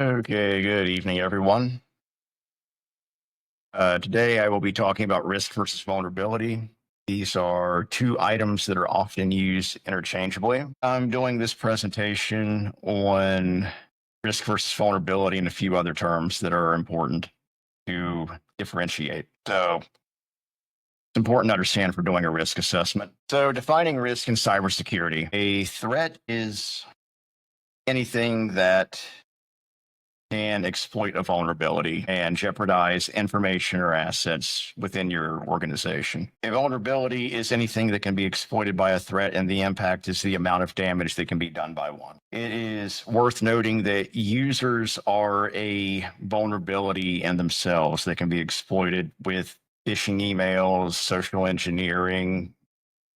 Okay, good evening, everyone. Today I will be talking about risk versus vulnerability. These are two items that are often used interchangeably. I'm doing this presentation on risk versus vulnerability and a few other terms that are important to differentiate. So it's important to understand for doing a risk assessment. So defining risk in cybersecurity, a threat is anything that can exploit a vulnerability and jeopardize information or assets within your organization. A vulnerability is anything that can be exploited by a threat, and the impact is the amount of damage that can be done by one. It is worth noting that users are a vulnerability in themselves that can be exploited with phishing emails, social engineering,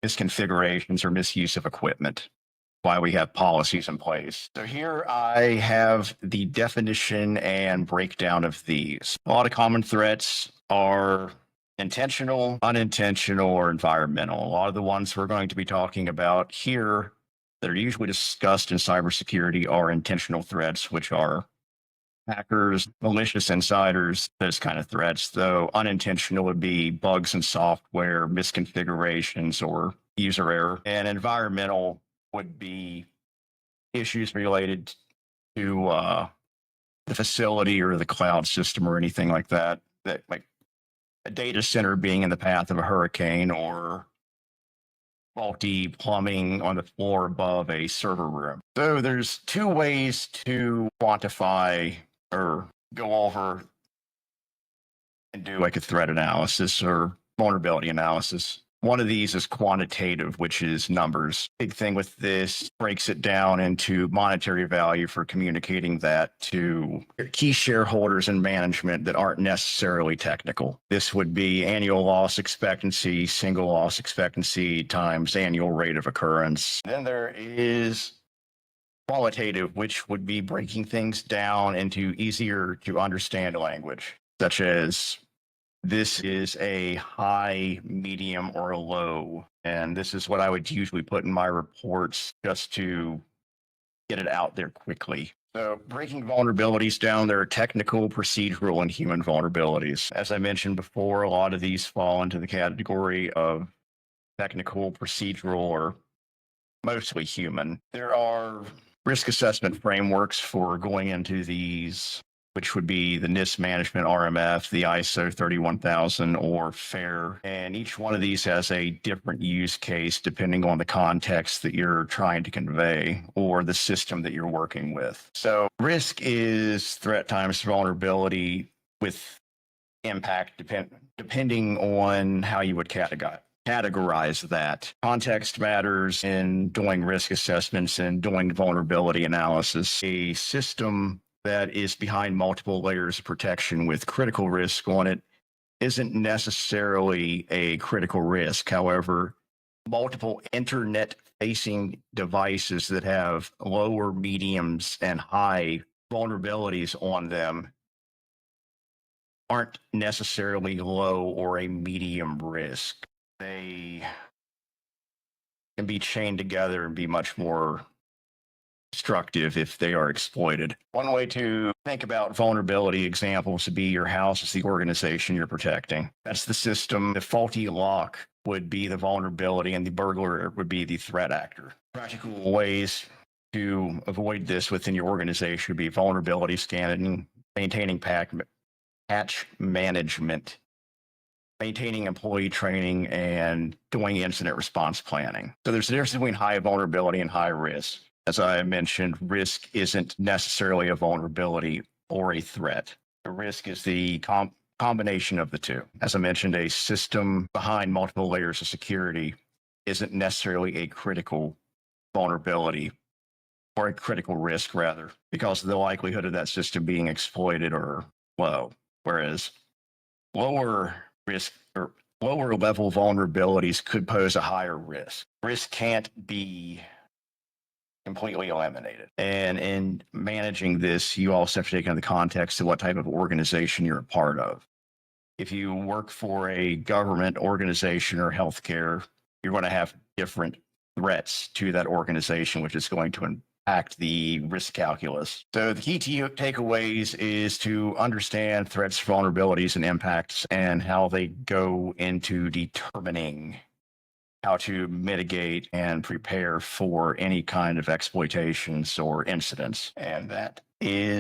misconfigurations, or misuse of equipment. Why we have policies in place. So here I have the definition and breakdown of these. A lot of common threats are intentional, unintentional, or environmental. A lot of the ones we're going to be talking about here that are usually discussed in cybersecurity are intentional threats, which are hackers, malicious insiders, those kind of threats, though unintentional would be bugs in software, misconfigurations, or user error. And environmental would be issues related to the facility or the cloud system or anything like that, that like a data center being in the path of a hurricane or faulty plumbing on the floor above a server room. So there's two ways to quantify or go over and do like a threat analysis or vulnerability analysis. One of these is quantitative, which is numbers. Big thing with this breaks it down into monetary value for communicating that to your key shareholders and management that aren't necessarily technical. This would be annual loss expectancy, single loss expectancy times annual rate of occurrence. Then there is qualitative, which would be breaking things down into easier to understand language, such as this is a high, medium, or a low. And this is what I would usually put in my reports just to get it out there quickly. So breaking vulnerabilities down, there are technical, procedural, and human vulnerabilities. As I mentioned before, a lot of these fall into the category of technical, procedural, or mostly human. There are risk assessment frameworks for going into these, which would be the NIST management RMF, the ISO 31000, or FAIR. And each one of these has a different use case depending on the context that you're trying to convey or the system that you're working with. So risk is threat times vulnerability with impact depending on how you would categorize that. Context matters in doing risk assessments and doing vulnerability analysis. A system that is behind multiple layers of protection with critical risk on it isn't necessarily a critical risk. However, multiple internet-facing devices that have lower, mediums, and high vulnerabilities on them aren't necessarily low or a medium risk. They can be chained together and be much more destructive if they are exploited. One way to think about vulnerability examples would be your house is the organization you're protecting. That's the system. The faulty lock would be the vulnerability, and the burglar would be the threat actor. Practical ways to avoid this within your organization would be vulnerability scanning, maintaining patch management, maintaining employee training, and doing incident response planning. So there's a difference between high vulnerability and high risk. As I mentioned, risk isn't necessarily a vulnerability or a threat. The risk is the combination of the two. As I mentioned, a system behind multiple layers of security isn't necessarily a critical vulnerability or a critical risk, rather, because the likelihood of that system being exploited are low. Whereas lower risk or lower level vulnerabilities could pose a higher risk. Risk can't be completely eliminated. And in managing this, you also have to take into the context of what type of organization you're a part of. If you work for a government organization or healthcare, you're going to have different threats to that organization, which is going to act the risk calculus. So the key takeaways is to understand threats, vulnerabilities, and impacts and how they go into determining how to mitigate and prepare for any kind of exploitations or incidents. And that is